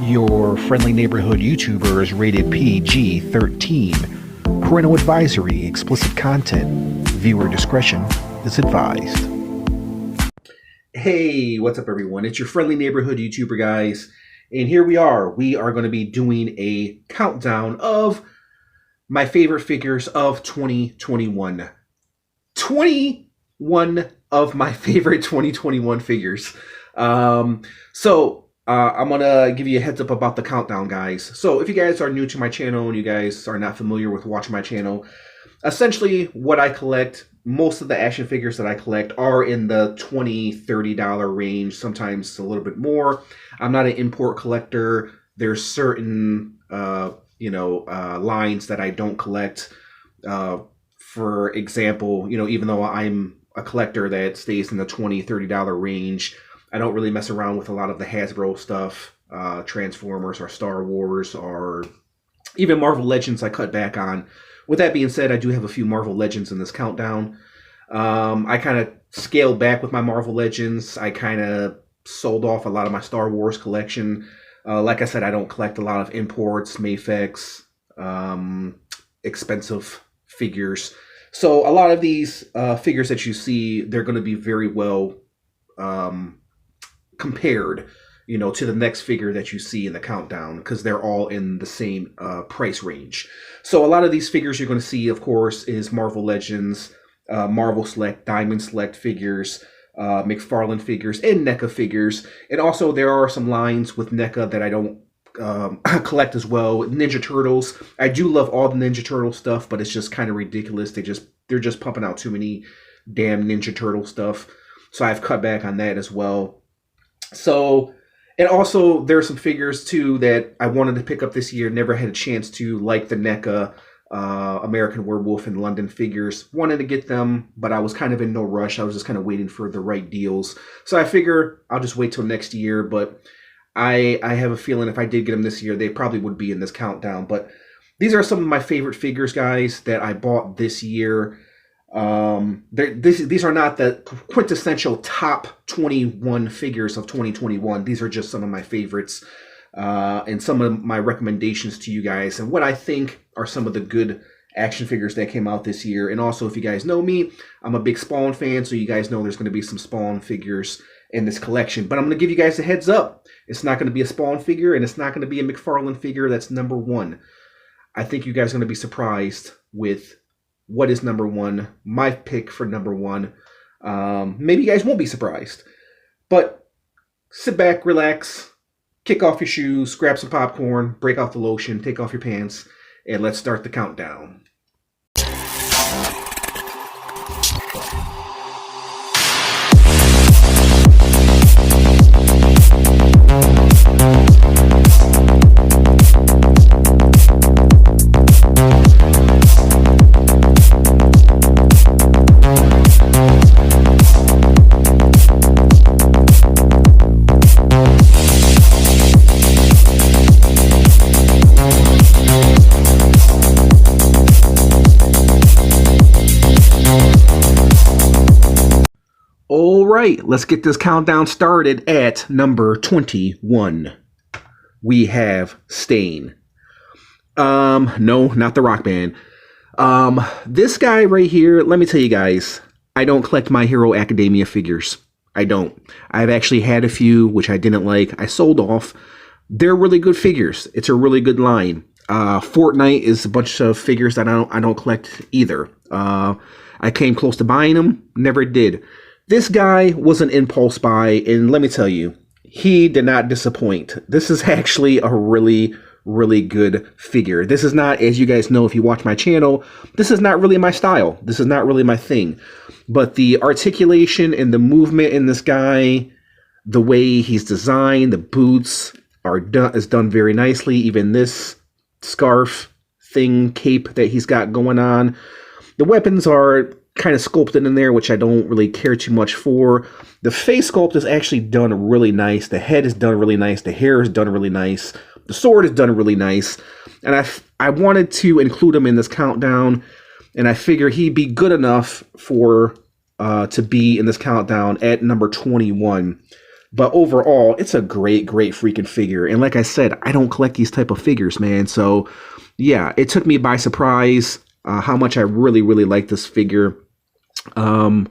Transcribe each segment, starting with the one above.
Your friendly neighborhood YouTuber is rated PG-13. Parental advisory, explicit content. Viewer discretion is advised. Hey, what's up everyone? It's your friendly neighborhood YouTuber, guys. And here we are. We are going to be doing a countdown of my favorite figures of 2021. 21 of my favorite 2021 figures. I'm going to give you a heads up about the countdown, guys. So if you guys are new to my channel and you guys are not familiar with watching my channel, essentially what I collect, most of the action figures that I collect are in the $20, $30 range, sometimes a little bit more. I'm not an import collector. There's certain, lines that I don't collect. For example, even though I'm a collector that stays in the $20, $30 range, I don't really mess around with a lot of the Hasbro stuff, Transformers or Star Wars or even Marvel Legends I cut back on. With that being said, I do have a few Marvel Legends in this countdown. I kind of scaled back with my Marvel Legends. I kind of sold off a lot of my Star Wars collection. Like I said, I don't collect a lot of imports, Mayfex, expensive figures. So a lot of these figures that you see, they're going to be very well compared, to the next figure that you see in the countdown, because they're all in the same price range. So a lot of these figures you're going to see, of course, is Marvel Legends, Marvel Select, Diamond Select figures, McFarlane figures, and NECA figures. And also there are some lines with NECA that I don't collect as well. Ninja Turtles. I do love all the Ninja Turtle stuff, but it's just kind of ridiculous. They're just pumping out too many damn Ninja Turtle stuff. So I've cut back on that as well. So, and also there are some figures too that I wanted to pick up this year, never had a chance to, like the NECA American Werewolf and London figures. Wanted to get them, but I was kind of in no rush. I was just kind of waiting for the right deals. So I figure I'll just wait till next year, but I have a feeling if I did get them this year, they probably would be in this countdown. But these are some of my favorite figures, guys, that I bought this year. These are not the quintessential top 21 figures of 2021. These are just some of my favorites and some of my recommendations to you guys and what I think are some of the good action figures that came out this year. And also, if you guys know me, I'm a big Spawn fan, so you guys know there's going to be some Spawn figures in this collection. But I'm going to give you guys a heads up. It's not going to be a Spawn figure, and it's not going to be a McFarlane figure. That's number one. I think you guys are going to be surprised with what is number one, my pick for number one. Maybe you guys won't be surprised. But sit back, relax, kick off your shoes, grab some popcorn, break out the lotion, take off your pants, and let's start the countdown. Alright, let's get this countdown started at number 21. We have Stain. No, not the rock band. This guy right here, let me tell you guys, I don't collect My Hero Academia figures. I don't. I've actually had a few, which I didn't like. I sold off. They're really good figures. It's a really good line. Fortnite is a bunch of figures that I don't collect either. I came close to buying them, never did. This guy was an impulse buy, and let me tell you, he did not disappoint. This is actually a really, really good figure. This is not, as you guys know if you watch my channel, this is not really my style. This is not really my thing. But the articulation and the movement in this guy, the way he's designed, the boots is done very nicely. Even this scarf thing, cape that he's got going on. The weapons are kind of sculpted in there, which I don't really care too much for. The face sculpt is actually done really nice. The head is done really nice. The hair is done really nice. The sword is done really nice. And I wanted to include him in this countdown, and I figure he'd be good enough for to be in this countdown at number 21. But overall, it's a great freaking figure. And like I said, I don't collect these type of figures, man. So yeah, it took me by surprise how much I really like this figure. And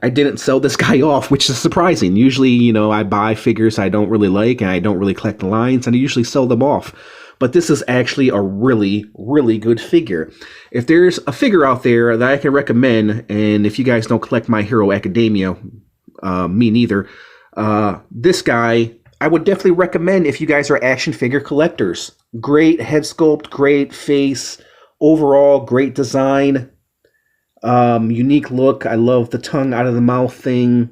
I didn't sell this guy off, which is surprising. Usually, you know, I buy figures I don't really like and I don't really collect the lines, and I usually sell them off. But this is actually a really good figure. If there's a figure out there that I can recommend, and if you guys don't collect My Hero Academia, me neither, this guy, I would definitely recommend if you guys are action figure collectors. Great head sculpt, great face, overall great design. Unique look. I love the tongue out of the mouth thing.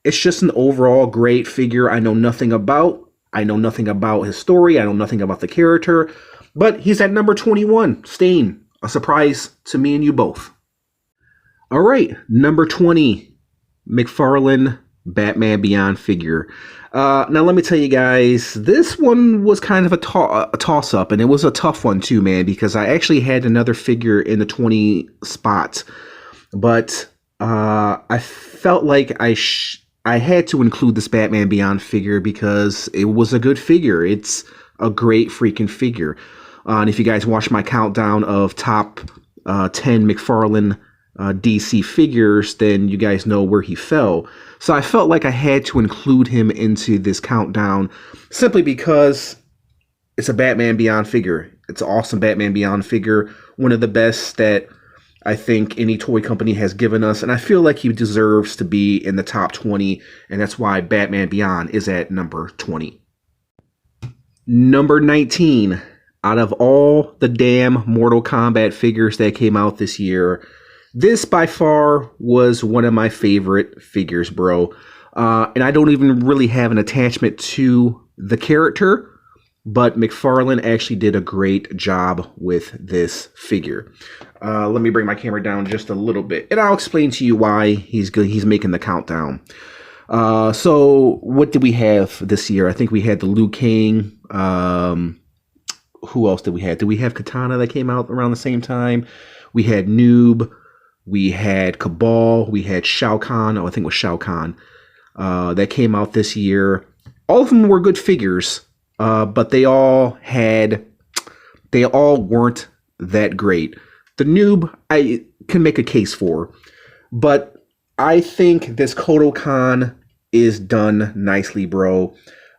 It's just an overall great figure I know nothing about. I know nothing about his story. I know nothing about the character. But he's at number 21, staying. A surprise to me and you both. All right, number 20, McFarlane Batman Beyond figure. Now, let me tell you guys, this one was kind of a toss-up, and it was a tough one too, man, because I actually had another figure in the 20 spot, but I felt like I had to include this Batman Beyond figure because it was a good figure. It's a great freaking figure. And if you guys watch my countdown of top 10 McFarlane DC figures, then you guys know where he fell. So I felt like I had to include him into this countdown simply because it's a Batman Beyond figure. It's an awesome Batman Beyond figure. One of the best that I think any toy company has given us. And I feel like he deserves to be in the top 20. And that's why Batman Beyond is at number 20. Number 19. Out of all the damn Mortal Kombat figures that came out this year, this by far was one of my favorite figures, bro. And I don't even really have an attachment to the character, but McFarlane actually did a great job with this figure. Let me bring my camera down just a little bit, and I'll explain to you why he's good. He's making the countdown. So what did we have this year? I think we had the Liu Kang. Who else did we have? Did we have Katana that came out around the same time? We had Noob. We had Cabal, we had Shao Kahn, I think it was Shao Kahn, that came out this year. All of them were good figures, but they all weren't that great. The Noob, I can make a case for, but I think this Kotal Kahn is done nicely, bro.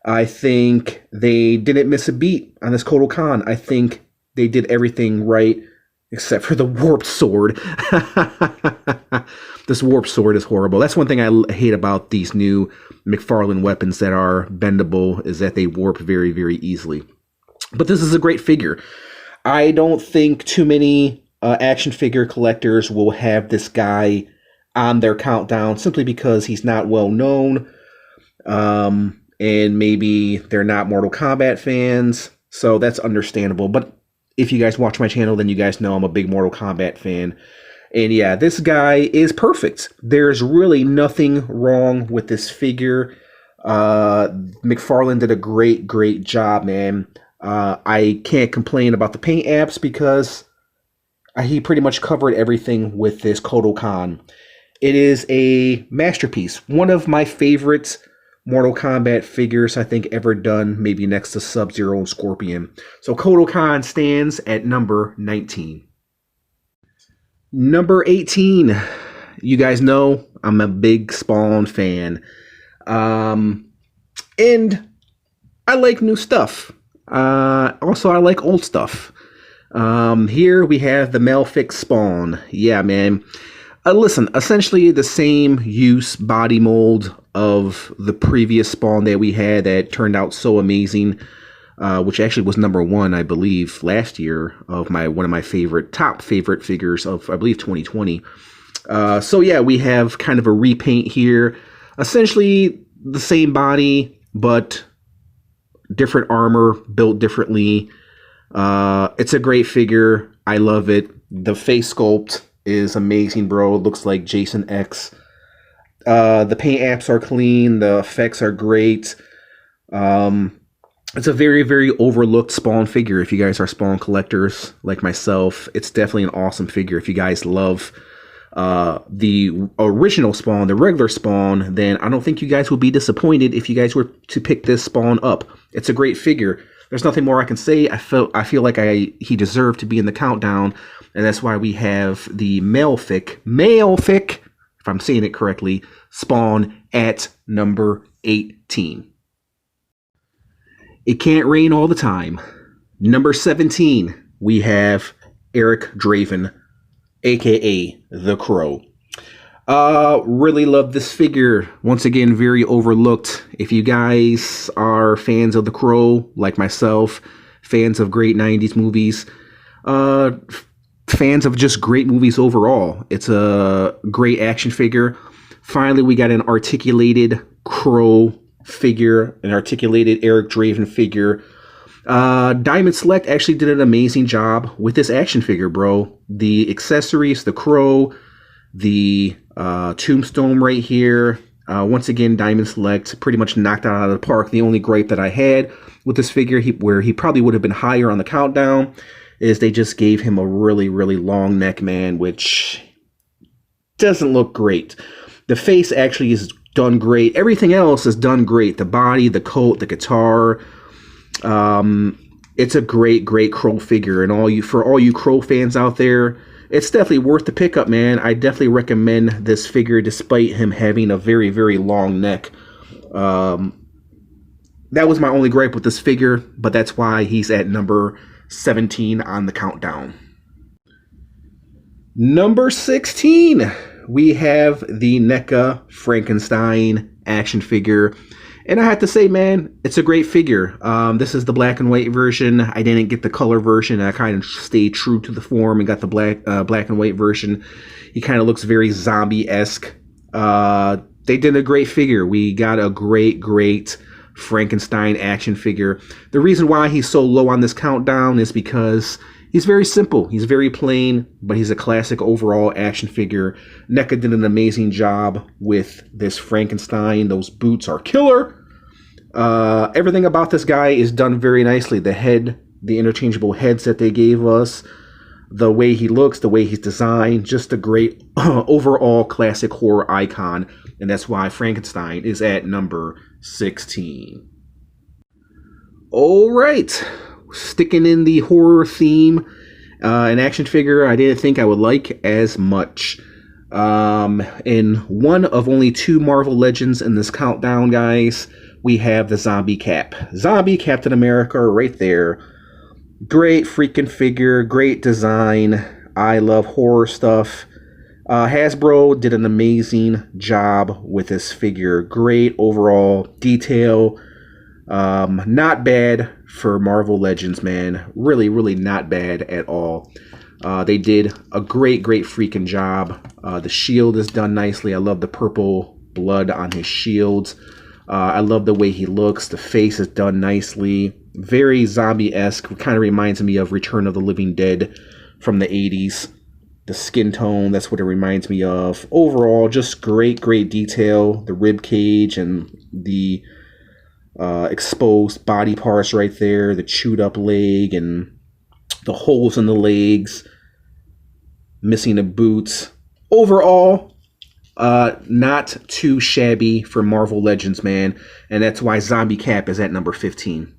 I think they didn't miss a beat on this Kotal Kahn. I think they did everything right. Except for the warped sword. This warped sword is horrible. That's one thing I hate about these new McFarlane weapons that are bendable, is that they warp very easily. But this is a great figure. I don't think too many action figure collectors will have this guy on their countdown simply because he's not well known. And maybe they're not Mortal Kombat fans. So that's understandable. But if you guys watch my channel, then you guys know I'm a big Mortal Kombat fan. And yeah, this guy is perfect. There's really nothing wrong with this figure. McFarlane did a great job, man. I can't complain about the paint apps because he pretty much covered everything with this Kotal Kahn. It is a masterpiece. One of my favorite Mortal Kombat figures I think ever done, maybe next to Sub-Zero and Scorpion. So Kotal Kahn stands at number 19. Number 18. You guys know I'm a big Spawn fan. And I like new stuff. Also, I like old stuff. Here we have the Malefic Spawn. Yeah, man. Listen, essentially the same use body mold of the previous Spawn that we had that turned out so amazing, which actually was number 1, I believe, last year of one of my top favorite figures of, I believe, 2020. So yeah, we have kind of a repaint here. Essentially the same body, but different armor built differently. It's a great figure. I love it. The face sculpt is amazing, bro. It looks like Jason X. The paint apps are clean. The effects are great. It's a very overlooked Spawn figure. If you guys are Spawn collectors like myself, it's definitely an awesome figure. If you guys love the original Spawn, the regular Spawn, then I don't think you guys would be disappointed if you guys were to pick this Spawn up. It's a great figure. There's nothing more I can say. I feel like he deserved to be in the countdown, and that's why we have the malefic, if I'm saying it correctly, Spawn at number 18. It can't rain all the time. Number 17, we have Eric Draven, aka The Crow. Really love this figure. Once again, very overlooked. If you guys are fans of The Crow, like myself, fans of great 90s movies, fans of just great movies overall, it's a great action figure. Finally, we got an articulated Crow figure, an articulated Eric Draven figure. Diamond Select actually did an amazing job with this action figure, bro. The accessories, the Crow, the tombstone right here. Once again, Diamond Select pretty much knocked it out of the park. The only gripe that I had with this figure, where he probably would have been higher on the countdown, is they just gave him a really, really long neck, man, which doesn't look great. The face actually is done great. Everything else is done great. The body, the coat, the guitar. It's a great, great Crow figure, and for all you Crow fans out there, it's definitely worth the pickup, man. I definitely recommend this figure, despite him having a very, very long neck. That was my only gripe with this figure, but that's why he's at number 17 on the countdown. Number 16, we have the NECA Frankenstein action figure. And I have to say, man, it's a great figure. This is the black and white version. I didn't get the color version. I kind of stayed true to the form and got the black and white version. He kind of looks very zombie-esque. They did a great figure. We got a great, great Frankenstein action figure. The reason why he's so low on this countdown is because he's very simple. He's very plain, but he's a classic overall action figure. NECA did an amazing job with this Frankenstein. Those boots are killer. Everything about this guy is done very nicely. The head, the interchangeable heads that they gave us, the way he looks, the way he's designed, just a great overall classic horror icon. And that's why Frankenstein is at number 16. All right. Sticking in the horror theme, an action figure I didn't think I would like as much. In one of only 2 Marvel Legends in this countdown, guys, we have the Zombie Cap. Zombie Captain America right there. Great freaking figure, great design. I love horror stuff. Hasbro did an amazing job with this figure. Great overall detail. Not bad for Marvel Legends, man. Really, really not bad at all. They did a great, great freaking job. The shield is done nicely. I love the purple blood on his shields. I love the way he looks. The face is done nicely. Very zombie-esque. Kind of reminds me of Return of the Living Dead from the 80s. The skin tone, that's what it reminds me of. Overall, just great, great detail. The rib cage and the exposed body parts right there. The chewed up leg and the holes in the legs. Missing the boots. Overall, not too shabby for Marvel Legends, man. And that's why Zombie Cap is at number 15.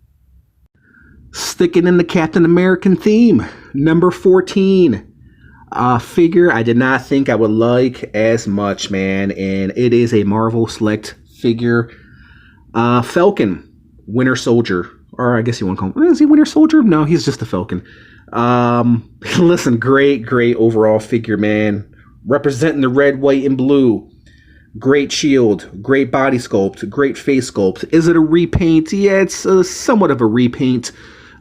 Sticking in the Captain American theme, number 14. Figure I did not think I would like as much, man. And it is a Marvel Select figure. Falcon, Winter Soldier. Or I guess you want to call him. Is he Winter Soldier? No, he's just a Falcon. Listen, great, great overall figure, man. Representing the red, white, and blue. Great shield, great body sculpt, great face sculpt. Is it a repaint? Yeah, it's somewhat of a repaint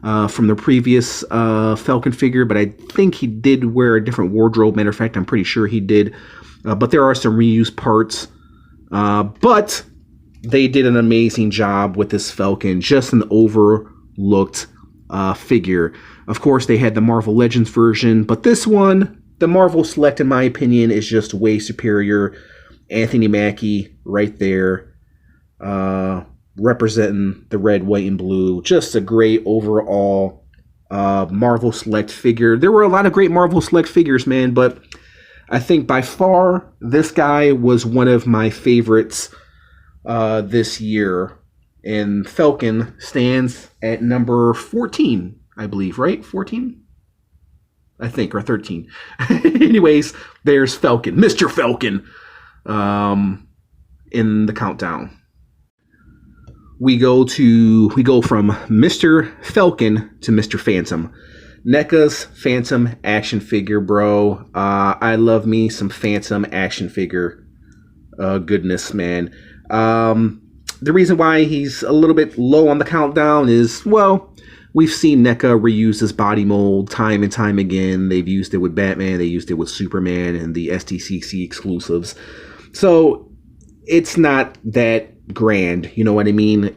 from the previous Falcon figure, but I think he did wear a different wardrobe. Matter of fact, I'm pretty sure he did. But there are some reused parts. But they did an amazing job with this Falcon. Just an overlooked figure. Of course, they had the Marvel Legends version, but this one, the Marvel Select, in my opinion, is just way superior. Anthony Mackie right there, representing the red, white, and blue. Just a great overall Marvel Select figure. There were a lot of great Marvel Select figures, man, but I think by far this guy was one of my favorites this year. And Falcon stands at number 14, I believe, right? 14? I think, or 13. Anyways, there's Falcon, Mr. Falcon, in the countdown. We go from Mr. Falcon to Mr. Phantom. NECA's Phantom action figure, bro. I love me some Phantom action figure. Goodness, man. The reason why he's a little bit low on the countdown is, well, we've seen NECA reuse this body mold time and time again. They've used it with Batman. They used it with Superman and the SDCC exclusives. So it's not that grand, you know what I mean?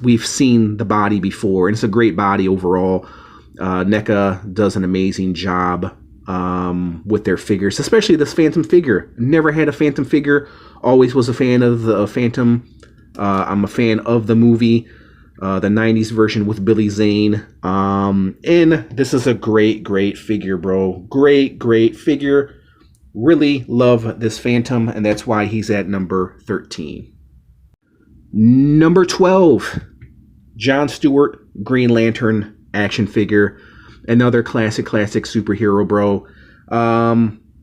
We've seen the body before, and it's a great body overall. NECA does an amazing job with their figures, especially this Phantom figure. Never had a Phantom figure. Always was a fan of the Phantom. I'm a fan of the movie, the 90s version with Billy Zane. And this is a great figure, bro. Great figure. Really love this Phantom, and that's why he's at number 13. Number 12, John Stewart, Green Lantern action figure. Another classic superhero, bro.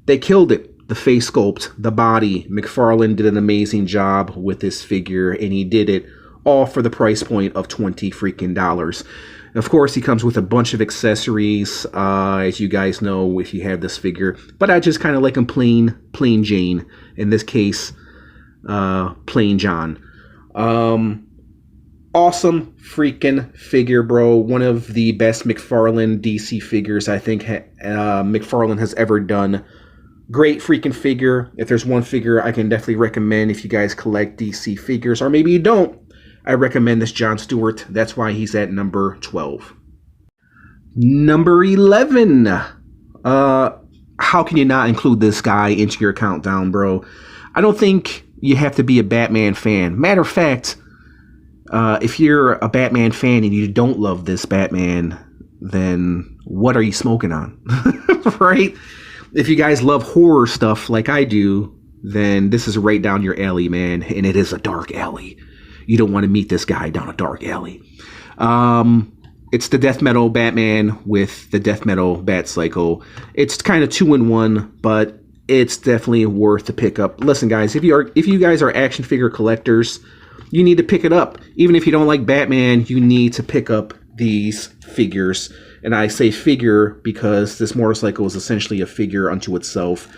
They killed it. The face sculpt, the body. McFarlane did an amazing job with this figure, and he did it all for the price point of $20 freaking dollars. Of course, he comes with a bunch of accessories, as you guys know if you have this figure. But I just kind of like him plain Jane. In this case, plain John. Awesome freaking figure, bro. One of the best McFarlane DC figures I think McFarlane has ever done. Great freaking figure. If there's one figure I can definitely recommend if you guys collect DC figures, or maybe you don't, I recommend this John Stewart. That's why he's at number 12. Number 11. How can you not include this guy into your countdown, bro? I don't think you have to be a Batman fan. Matter of fact, if you're a Batman fan and you don't love this Batman, then what are you smoking on? Right? If you guys love horror stuff like I do, then this is right down your alley, man. And it is a dark alley. You don't want to meet this guy down a dark alley. It's the death metal Batman with the death metal Bat Cycle. It's kind of 2-in-1, but it's definitely worth the pickup. Listen, guys, if you guys are action figure collectors, you need to pick it up. Even if you don't like Batman, you need to pick up these figures. And I say figure because this motorcycle is essentially a figure unto itself.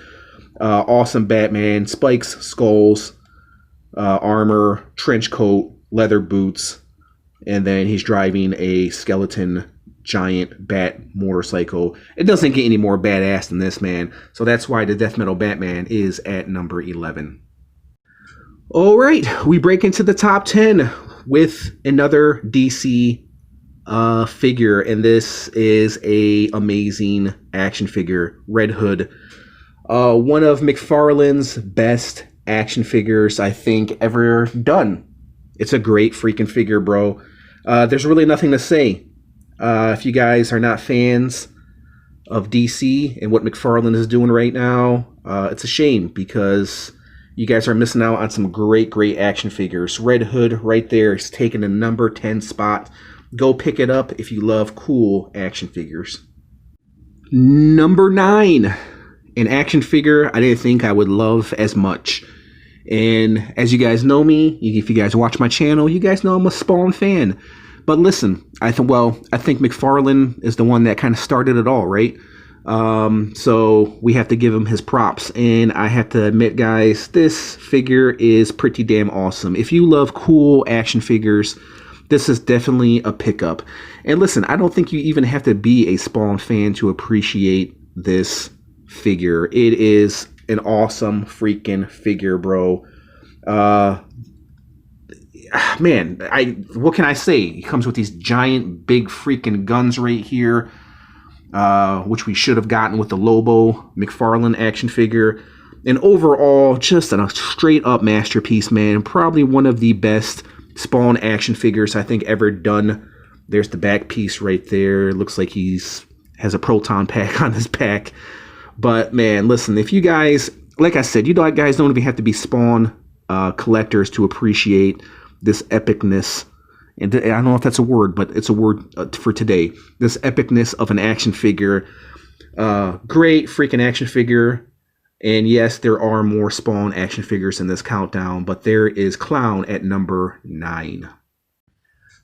Awesome Batman, spikes, skulls, armor, trench coat, leather boots, and then he's driving a skeleton giant bat motorcycle. It doesn't get any more badass than this, man. So that's why the Death Metal Batman is at number 11. All right, we break into the top 10 with another DC figure, and this is a amazing action figure, Red Hood. One of McFarlane's best action figures I think ever done. It's a great freaking figure, bro. There's really nothing to say. If you guys are not fans of DC and what McFarlane is doing right now, it's a shame because you guys are missing out on some great action figures. Red Hood right there is taking the number 10 spot. Go pick it up if you love cool action figures. Number 9. An action figure I didn't think I would love as much. And as you guys know me, if you guys watch my channel, you guys know I'm a Spawn fan. But listen, I think McFarlane is the one that kind of started it all, right? So we have to give him his props. And I have to admit, guys, this figure is pretty damn awesome. If you love cool action figures, this is definitely a pickup. And listen, I don't think you even have to be a Spawn fan to appreciate this figure. It is an awesome freaking figure, bro. Man, what can I say? He comes with these giant, big freaking guns right here, which we should have gotten with the Lobo McFarlane action figure. And overall, just a straight-up masterpiece, man. Probably one of the best Spawn action figures I think ever done. There's the back piece right there. Looks like has a proton pack on his back. But man, listen, if you guys, like I said, you guys don't even have to be Spawn collectors to appreciate this epicness. And I don't know if that's a word, but it's a word for today. This epicness of an action figure. Great freaking action figure. And yes, there are more Spawn action figures in this countdown, but there is Clown at number 9.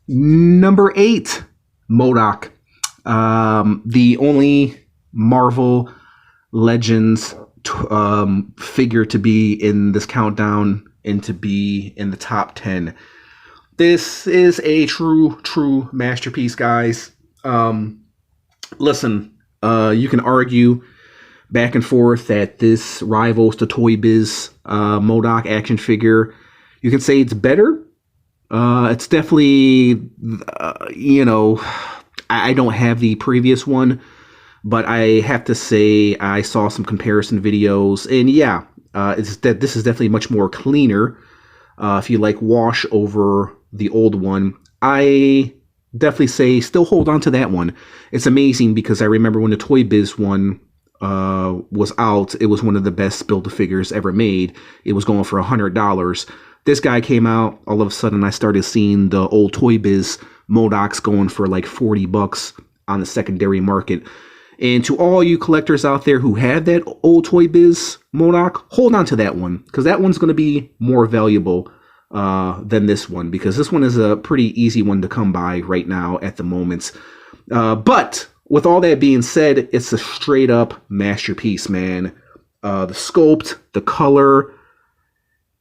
Number 8, MODOK. The only Marvel Legends figure to be in this countdown and to be in the top 10. This is a true masterpiece, guys. Listen, you can argue back and forth that this rivals the Toy Biz MODOK action figure. You can say it's better. It's definitely, you know, I don't have the previous one, but I have to say I saw some comparison videos, and yeah, this is definitely much more cleaner. If you like wash over the old one, I definitely say still hold on to that one. It's amazing because I remember when the Toy Biz one was out, it was one of the best Build-A-Figures ever made. It was going for $100. This guy came out, all of a sudden I started seeing the old Toy Biz MODOKs going for like $40 on the secondary market. And to all you collectors out there who have that old Toy Biz MODOK, hold on to that one, because that one's going to be more valuable than this one, because this one is a pretty easy one to come by right now at the moment. But with all that being said, it's a straight up masterpiece, man. The sculpt, the color,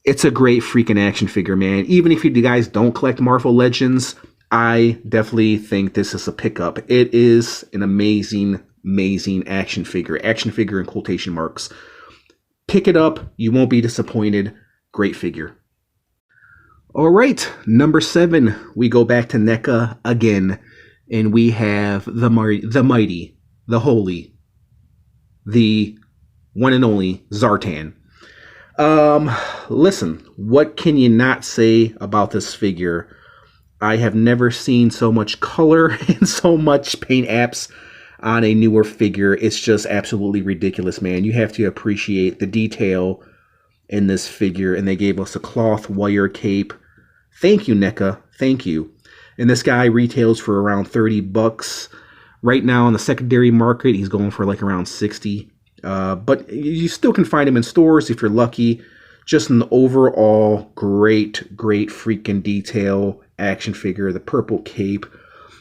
it's a great freaking action figure, man. Even if you guys don't collect Marvel Legends, I definitely think this is a pickup. It is an amazing action figure. Action figure in quotation marks. Pick it up. You won't be disappointed. Great figure. All right, number 7. We go back to NECA again. And we have the mighty, the holy, the one and only Zartan. Listen, what can you not say about this figure? I have never seen so much color and so much paint apps on a newer figure. It's just absolutely ridiculous, man. You have to appreciate the detail in this figure. And they gave us a cloth wire cape. Thank you, NECA. Thank you. And this guy retails for around $30. Right now on the secondary market, he's going for like around $60. But you still can find him in stores if you're lucky. Just an overall great freaking detail action figure. The purple cape.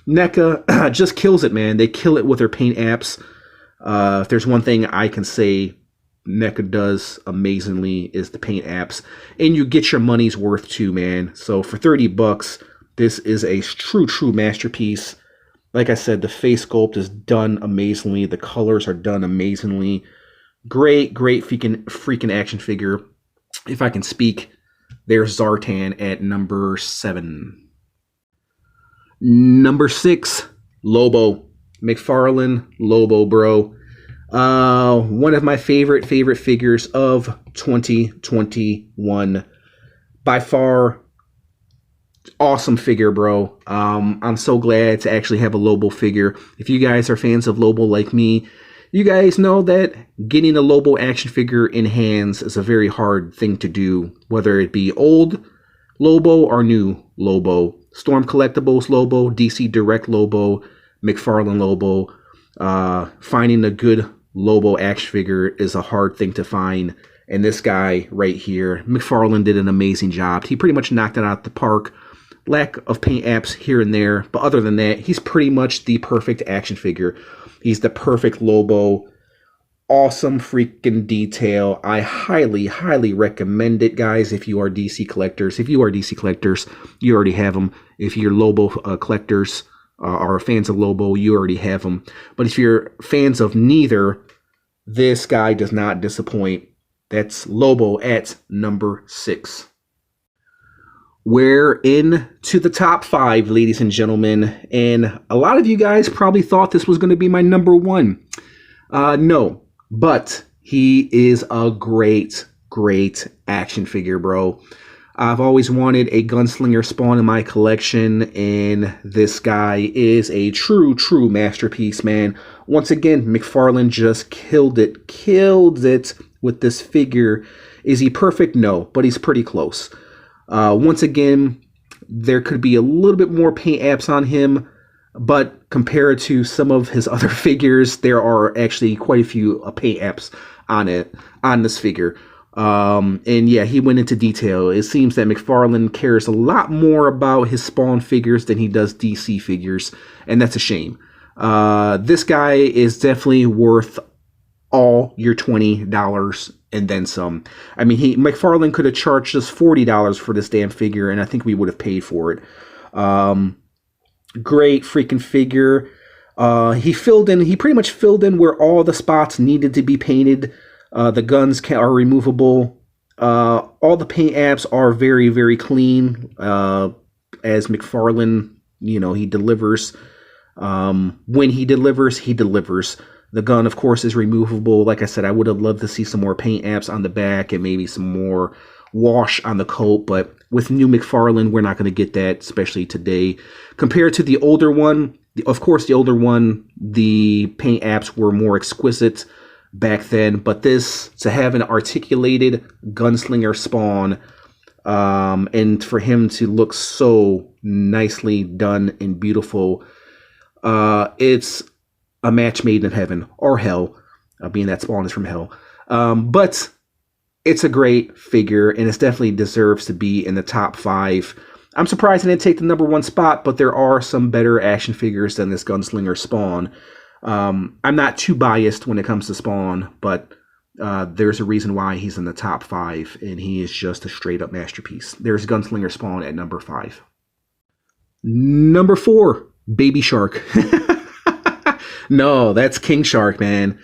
NECA just kills it, man. They kill it with their paint apps. If there's one thing I can say NECA does amazingly is the paint apps. And you get your money's worth too, man. So for $30, this is a true masterpiece. Like I said, the face sculpt is done amazingly. The colors are done amazingly. Great freaking action figure. If I can speak, there's Zartan at number 7. Number 6, Lobo McFarlane. Lobo, bro. One of my favorite figures of 2021. By far, awesome figure, bro. I'm so glad to actually have a Lobo figure. If you guys are fans of Lobo like me, you guys know that getting a Lobo action figure in hands is a very hard thing to do, whether it be old Lobo or new Lobo. Storm Collectibles Lobo, DC Direct Lobo, McFarlane Lobo. Finding a good Lobo action figure is a hard thing to find. And this guy right here, McFarlane, did an amazing job. He pretty much knocked it out the park. Lack of paint apps here and there, but other than that, he's pretty much the perfect action figure. He's the perfect Lobo. Awesome freaking detail. I highly recommend it, guys, if you are DC collectors. If you are DC collectors, you already have them. If you're Lobo collectors are fans of Lobo, you already have them. But if you're fans of neither, this guy does not disappoint. That's Lobo at number 6. We're into the top 5, ladies and gentlemen, and a lot of you guys probably thought this was going to be my number 1. No, but he is a great action figure, bro. I've always wanted a Gunslinger Spawn in my collection, and this guy is a true masterpiece, man. Once again, McFarlane just killed it with this figure. Is he perfect? No, but he's pretty close. Once again, there could be a little bit more paint apps on him, but compared to some of his other figures, there are actually quite a few paint apps on this figure. And yeah, he went into detail. It seems that McFarlane cares a lot more about his Spawn figures than he does DC figures, and that's a shame. This guy is definitely worth all your $20 and then some. I mean, McFarlane could have charged us $40 for this damn figure, and I think we would have paid for it. Great freaking figure. He pretty much filled in where all the spots needed to be painted. The guns are removable. All the paint apps are very clean. As McFarlane, he delivers. When he delivers, he delivers. The gun, of course, is removable. Like I said, I would have loved to see some more paint apps on the back and maybe some more wash on the coat, but with new McFarlane, we're not going to get that, especially today. Compared to the older one, of course, the older one, the paint apps were more exquisite back then, but to have an articulated Gunslinger Spawn, and for him to look so nicely done and beautiful, it's a match made in heaven or hell, being that Spawn is from hell. But it's a great figure, and it definitely deserves to be in the top 5. I'm surprised I didn't take the #1 spot, but there are some better action figures than this Gunslinger Spawn. I'm not too biased when it comes to Spawn, but there's a reason why he's in the top 5, and he is just a straight-up masterpiece. There's Gunslinger Spawn at number 5. Number 4, Baby Shark. No, that's King Shark, man.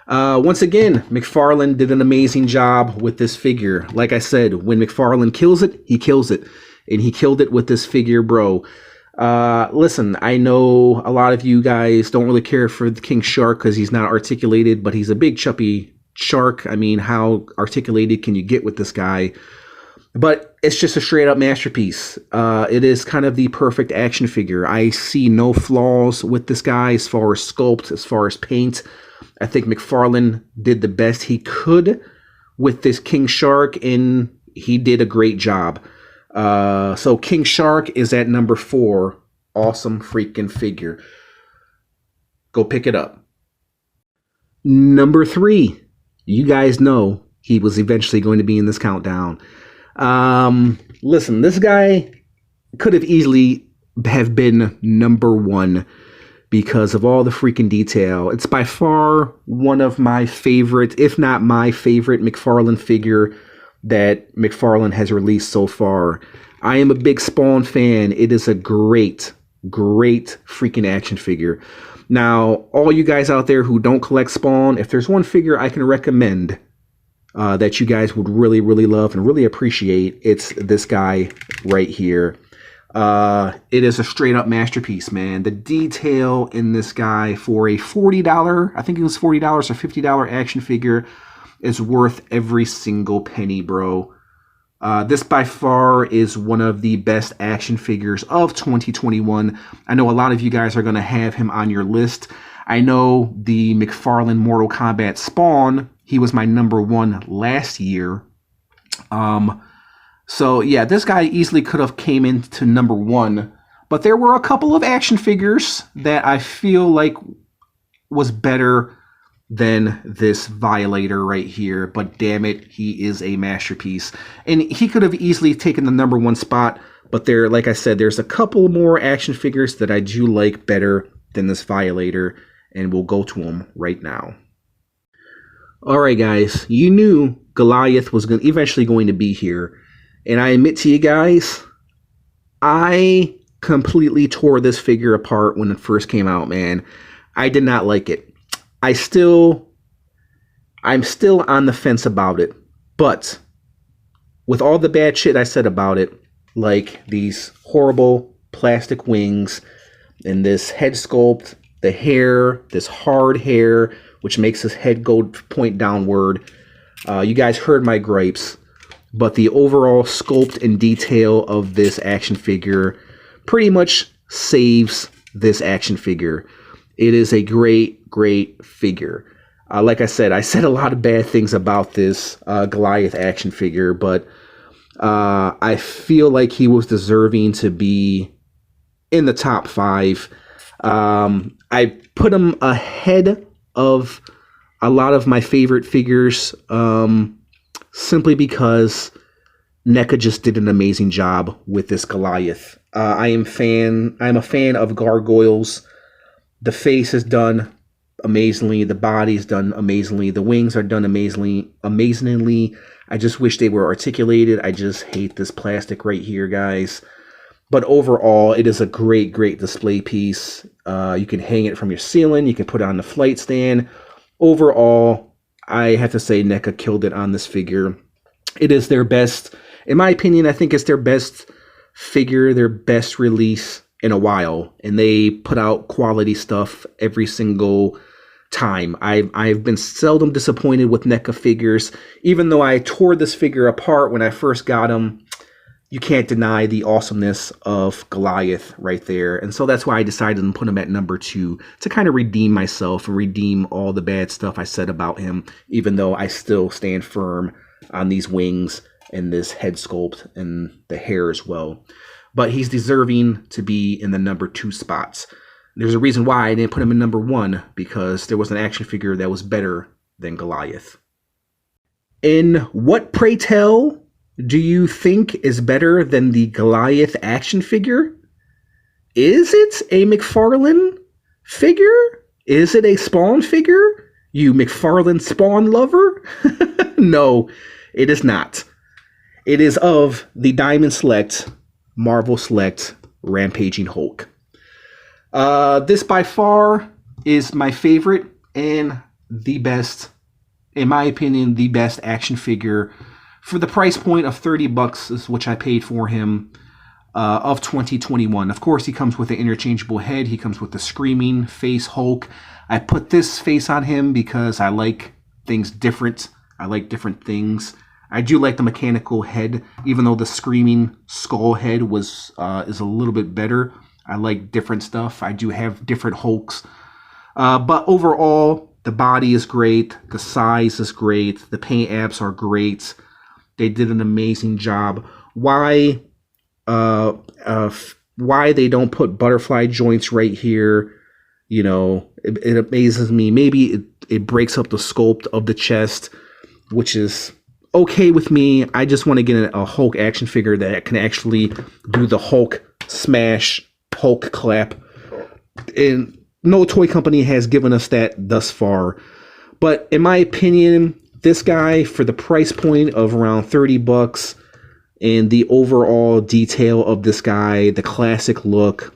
Once again, McFarlane did an amazing job with this figure. Like I said, when McFarlane kills it, he kills it. And he killed it with this figure, bro. Listen, I know a lot of you guys don't really care for the King Shark because he's not articulated, but he's a big chuppy shark. I mean, how articulated can you get with this guy? But it's just a straight up masterpiece. It is kind of the perfect action figure. I see no flaws with this guy as far as sculpt, as far as paint. I think McFarlane did the best he could with this King Shark, and he did a great job. So King Shark is at number 4. Awesome freaking figure. Go pick it up. Number 3. You guys know he was eventually going to be in this countdown. Listen, this guy could have easily have been number 1 because of all the freaking detail. It's by far one of my favorite, if not my favorite, McFarlane figure that McFarlane has released so far. I am a big Spawn fan. It is a great freaking action figure. Now, all you guys out there who don't collect Spawn, if there's one figure I can recommend that you guys would really love and really appreciate, it's this guy right here. It is a straight up masterpiece, man. The detail in this guy for a $40, I think it was $40 or $50 action figure, is worth every single penny, bro. This by far is one of the best action figures of 2021. I know a lot of you guys are going to have him on your list. I know the McFarlane Mortal Kombat Spawn, he was my number 1 last year. So yeah, this guy easily could have came into number 1, but there were a couple of action figures that I feel like was better than this Violator right here, but damn it, he is a masterpiece. And he could have easily taken the number 1 spot, but there, like I said, there's a couple more action figures that I do like better than this Violator, and we'll go to them right now. Alright guys, you knew Goliath was eventually going to be here, and I admit to you guys, I completely tore this figure apart when it first came out, man. I did not like it. I'm still on the fence about it, but with all the bad shit I said about it, like these horrible plastic wings and this head sculpt, the hair, this hard hair, which makes his head point downward. You guys heard my gripes. but the overall sculpt and detail of this action figure pretty much saves this action figure. It is a great, great figure. Like I said a lot of bad things about this Goliath action figure, but I feel like he was deserving to be in the top 5. I put him ahead of a lot of my favorite figures, simply because NECA just did an amazing job with this Goliath. I'm a fan of gargoyles. The face is done amazingly. The body is done amazingly. The wings are done amazingly. I just wish they were articulated. I just hate this plastic right here, guys. But overall, it is a great, great display piece. You can hang it from your ceiling. You can put it on the flight stand. Overall, I have to say NECA killed it on this figure. It is their best, in my opinion, I think it's their best figure, their best release in a while. And they put out quality stuff every single time. I've been seldom disappointed with NECA figures. Even though I tore this figure apart when I first got him, you can't deny the awesomeness of Goliath right there. And so that's why I decided to put him at number 2 to kind of redeem myself and redeem all the bad stuff I said about him, even though I still stand firm on these wings and this head sculpt and the hair as well. But he's deserving to be in the number 2 spots. There's a reason why I didn't put him in number 1, because there was an action figure that was better than Goliath. In what, pray tell, do you think is better than the Goliath action figure? Is it a McFarlane figure? Is it a Spawn figure? You McFarlane Spawn lover? No, it is not. It is of the Diamond Select, Marvel Select, Rampaging Hulk. This by far is my favorite and the best, in my opinion, the best action figure for the price point of $30, is which I paid for him, of 2021. Of course, he comes with an interchangeable head. He comes with the screaming face Hulk. I put this face on him because I like things different. I like different things. I do like the mechanical head, even though the screaming skull head is a little bit better. I like different stuff. I do have different Hulks. But overall, the body is great. The size is great. The paint apps are great. They did an amazing job. Why they don't put butterfly joints right here, you know, it amazes me. Maybe it breaks up the sculpt of the chest, which is okay with me. I just want to get a Hulk action figure that can actually do the Hulk smash, Hulk clap. And no toy company has given us that thus far. But in my opinion, this guy, for the price point of around $30, and the overall detail of this guy, the classic look,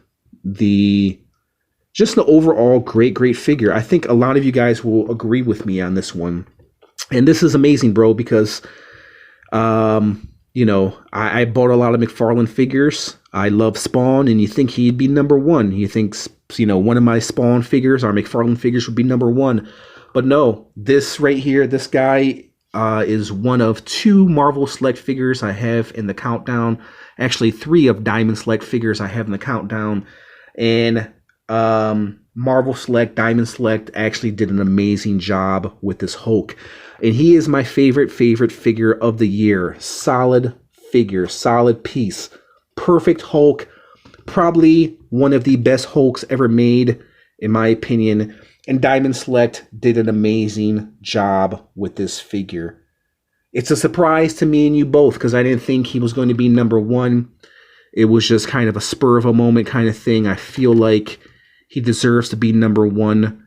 just the overall great figure. I think a lot of you guys will agree with me on this one. And this is amazing, bro, because, you know, I bought a lot of McFarlane figures. I love Spawn, and you think he'd be number 1. You think, you know, one of my Spawn figures, our McFarlane figures, would be number 1. But no, this right here, this guy is one of 2 Marvel Select figures I have in the countdown. Actually, 3 of Diamond Select figures I have in the countdown. And Marvel Select, Diamond Select actually did an amazing job with this Hulk. And he is my favorite figure of the year. Solid figure, solid piece. Perfect Hulk. Probably one of the best Hulks ever made, in my opinion. And Diamond Select did an amazing job with this figure. It's a surprise to me and you both, because I didn't think he was going to be number 1. It was just kind of a spur of a moment kind of thing. I feel like he deserves to be number 1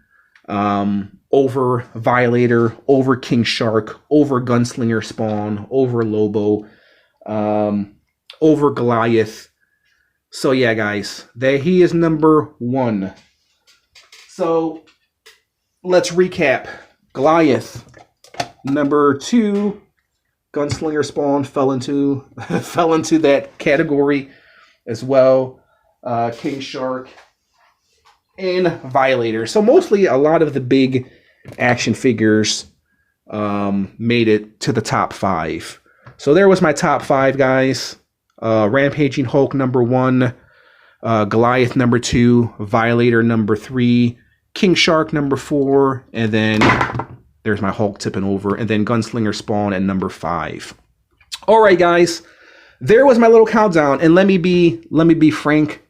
over Violator, over King Shark, over Gunslinger Spawn, over Lobo, over Goliath. So yeah, guys, he is number 1. So let's recap. Goliath, number 2. Gunslinger Spawn fell into that category as well. King Shark and Violator. So mostly a lot of the big action figures made it to the top 5. So there was my top 5, guys. Rampaging Hulk number 1, Goliath number 2, Violator number 3, King Shark number 4, and then there's my Hulk tipping over, and then Gunslinger Spawn at number 5. All right, guys, there was my little countdown, and let me be Frank,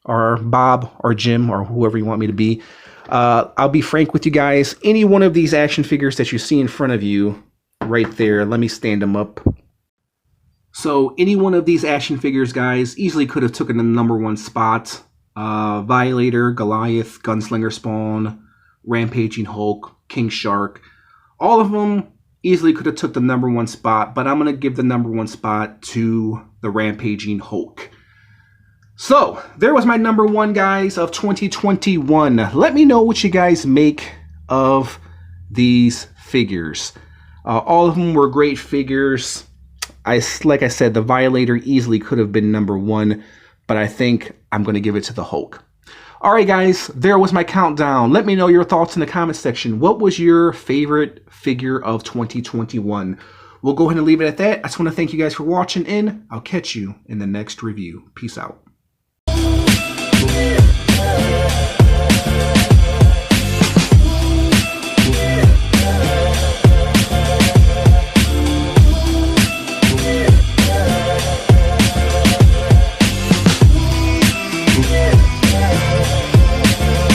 or Bob, or Jim, or whoever you want me to be. I'll be frank with you guys. Any one of these action figures that you see in front of you, right there, let me stand them up. So any one of these action figures, guys, easily could have taken the number 1 spot. Violator, Goliath, Gunslinger Spawn, Rampaging Hulk, King Shark. All of them easily could have took the number 1 spot, but I'm going to give the number 1 spot to the Rampaging Hulk. So there was my number 1, guys, of 2021. Let me know what you guys make of these figures. All of them were great figures. Like I said, the Violator easily could have been number 1, but I think I'm going to give it to the Hulk. All right, guys, there was my countdown. Let me know your thoughts in the comment section. What was your favorite figure of 2021? We'll go ahead and leave it at that. I just want to thank you guys for watching, and I'll catch you in the next review. Peace out.